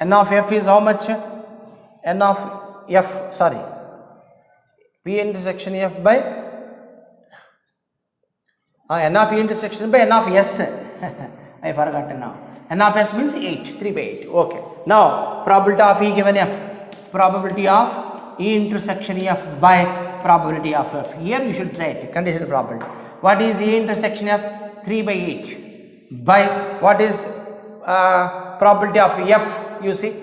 N of F is how much? N of F, sorry, P intersection F by N of E intersection by N of S. I forgot now. N of S means 8, 3 by 8. Okay. Now, probability of E given F. Probability of E intersection F by probability of F. Here you should write conditional probability. What is E intersection F? 3 by 8. By what is probability of F? You see?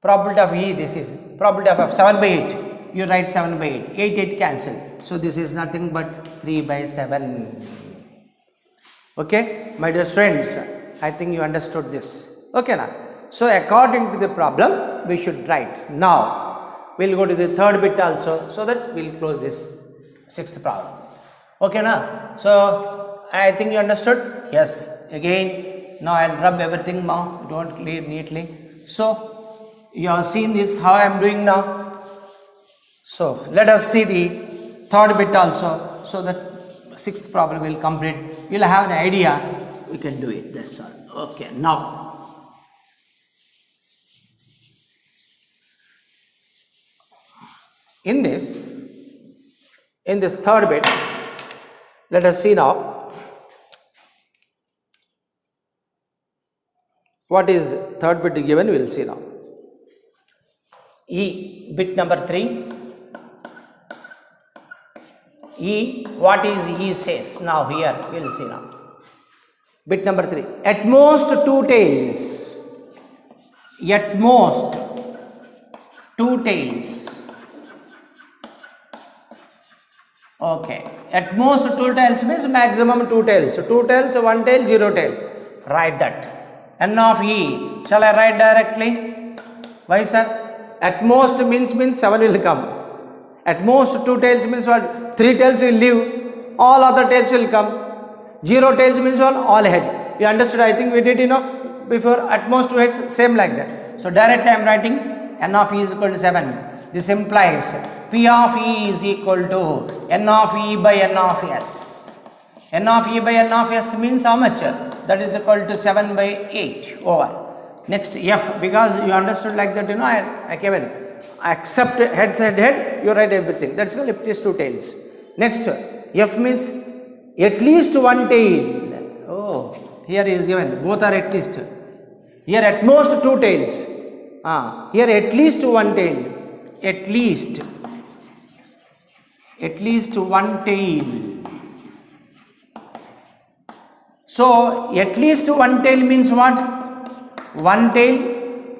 Probability of E, this is. Probability of F, 7 by 8. You write 7 by 8. 8, 8 cancel. So, this is nothing but 3 by 7. Okay, my dear friends, I think you understood this. Okay, now. So, according to the problem, we should write. Now, we will go to the third bit also, so that we will close this sixth problem. Okay, now. So, I think you understood. Yes. Again, now I will rub everything now. Don't clear neatly. So, you have seen this, how I am doing now. So, let us see the third bit also, so that sixth problem will complete. You will have an idea, we can do it, that's all. Okay, now, in this third bit, let us see now, what is third bit given, we will see now. E, bit number 3. E, what is E says? Now here, we will see now. Bit number 3. At most 2 tails. At most 2 tails. Okay. At most 2 tails means maximum 2 tails. So 2 tails, 1 tail, 0 tail. Write that. N of E. Shall I write directly? Why, sir? At most means 7 will come. At most 2 tails means what? 3 tails will leave. All other tails will come. 0 tails means what? All head. You understood? I think we did, before. At most 2 heads, same like that. So directly I am writing N of E is equal to 7. This implies P of E is equal to N of E by N of S. N of E by N of S means how much? That is equal to 7 by 8 over. Next F, because you understood like that, I came in. Except head, you write everything. That's why it is 2 tails. Next, F means at least 1 tail. Oh, here is given. Both are at least. Here at most 2 tails. Here at least 1 tail. At least 1 tail. So, at least 1 tail means what? 1 tail,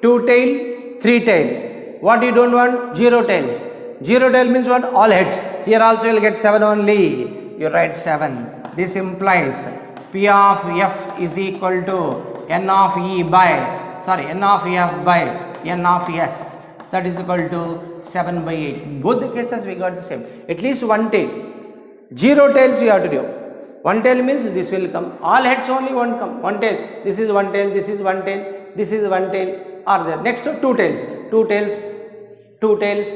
2 tail, 3 tail. What you don't want? 0 tails. 0 tail means what? All heads. Here also you will get 7 only. You write 7. This implies P of F is equal to N of E by, N of F by N of S. That is equal to 7 by 8. Both the cases we got the same. At least 1 tail. 0 tails you have to do. 1 tail means this will come. All heads only won't come. 1 tail. This is 1 tail. This is 1 tail. This is 1 tail. Are there. Next 2 tails. 2 tails. 2 tails.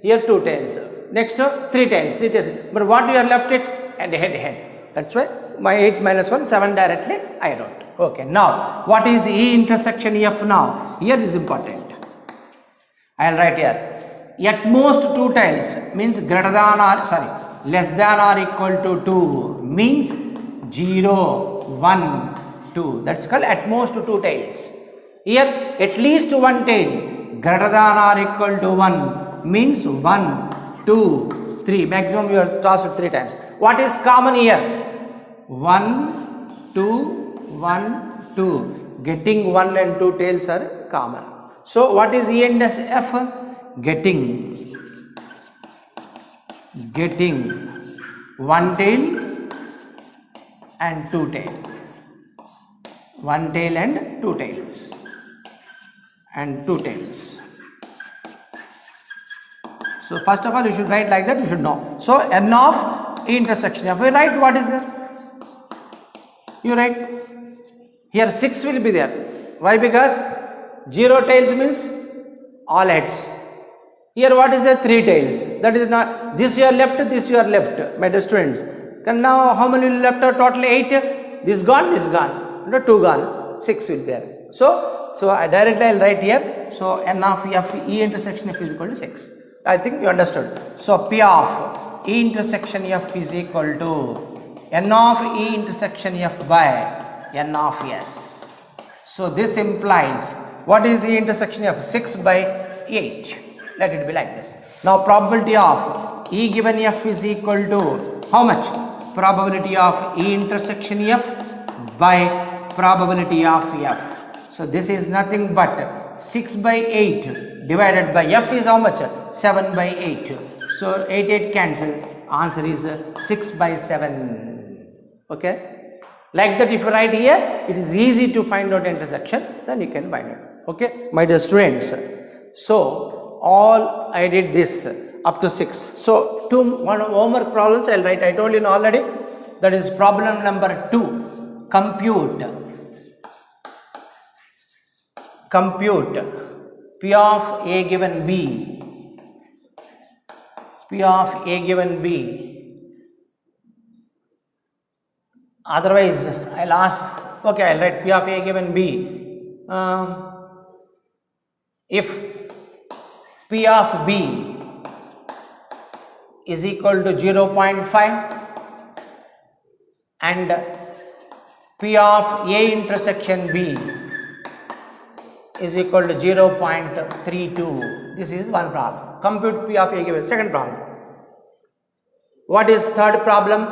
Here 2 tails. Next 3 tails. 3 tails. But what you are left it? And head. That's why my 8 minus 1, 7 directly I wrote. Okay. Now, what is E intersection F now? Here is important. I will write here. At most 2 tails means greater than or less than or equal to 2 means 0, 1, 2. That's called at most 2 tails. Here at least one tail greater than or equal to 1 means 1, 2, 3. Maximum you are tossed 3 times. What is common here? 1, 2, 1, 2. Getting 1 and 2 tails are common. So what is E and F? Getting 1 tail and 2 tail. 1 tail and 2 tails. And 2 tails. So first of all you should write like that, you should know. So N of E intersection F. You write what is there? You write here 6 will be there. Why? Because 0 tails means all heads. Here what is there? 3 tails. That is not, this you are left, this you are left, my dear students. And now how many left are total? 8. This gone, 2 gone, 6 will be there. So I directly I will write here. So N of F E intersection F is equal to 6. I think you understood. So P of E intersection F is equal to N of E intersection F by N of S. So this implies what is E intersection F? 6 by 8. Let it be like this. Now probability of E given F is equal to how much? Probability of E intersection F by probability of F. So this is nothing but 6 by 8 divided by F is how much? 7 by 8. So 8 cancel. Answer is 6 by 7. Okay. Like that if you write here, it is easy to find out intersection, then you can find it. Okay, my dear students. So all I did this up to 6. So 1 homework problems I will write. I told you already. That is problem number 2. Compute P of A given B. P of A given B. Otherwise I'll ask, okay, I'll write P of A given B. If P of B is equal to 0.5 and P of A intersection B is equal to 0.32. This is one problem. Compute P of A given. Second problem. What is third problem?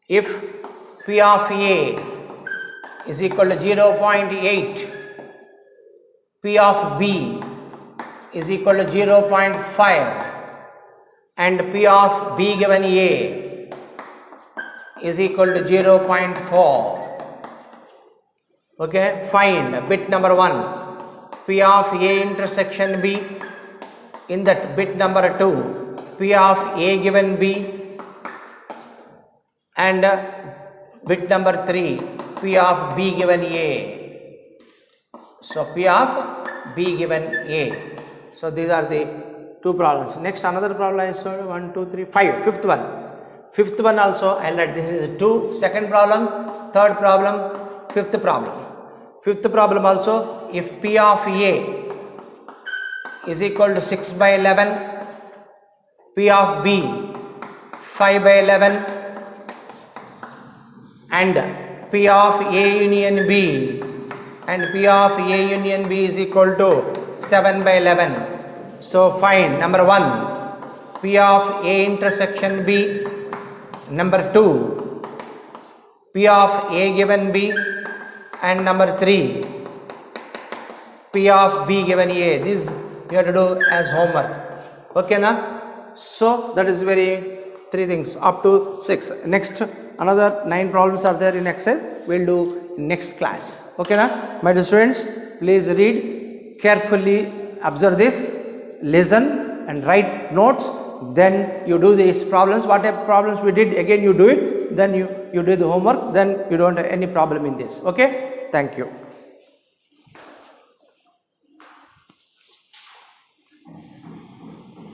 If P of A is equal to 0.8, P of B is equal to 0.5 and P of B given A is equal to 0.4. Okay, find bit number 1 P of A intersection B. In that bit number 2 P of A given B, and bit number 3 P of B given A. So P of B given A. So these are the 2 problems. Next another problem is 1, 2, 3, 5. Fifth one also I'll write. This is 2. Second problem, third problem, fifth problem. Fifth problem also, if P of A is equal to 6 by 11, P of B 5 by 11 and P of A union B and P of A union B is equal to 7 by 11. So find number 1 P of A intersection B, number 2 P of A given B, and number 3 P of B given A. This you have to do as homework. Okay na? So that is very 3 things up to 6. Next another 9 problems are there in Excel. We'll do in next class. Okay na? My dear students, please read carefully, observe this, listen and write notes. Then you do these problems. Whatever problems we did, again you do it. Then you do the homework. Then you don't have any problem in this. Okay? Thank you.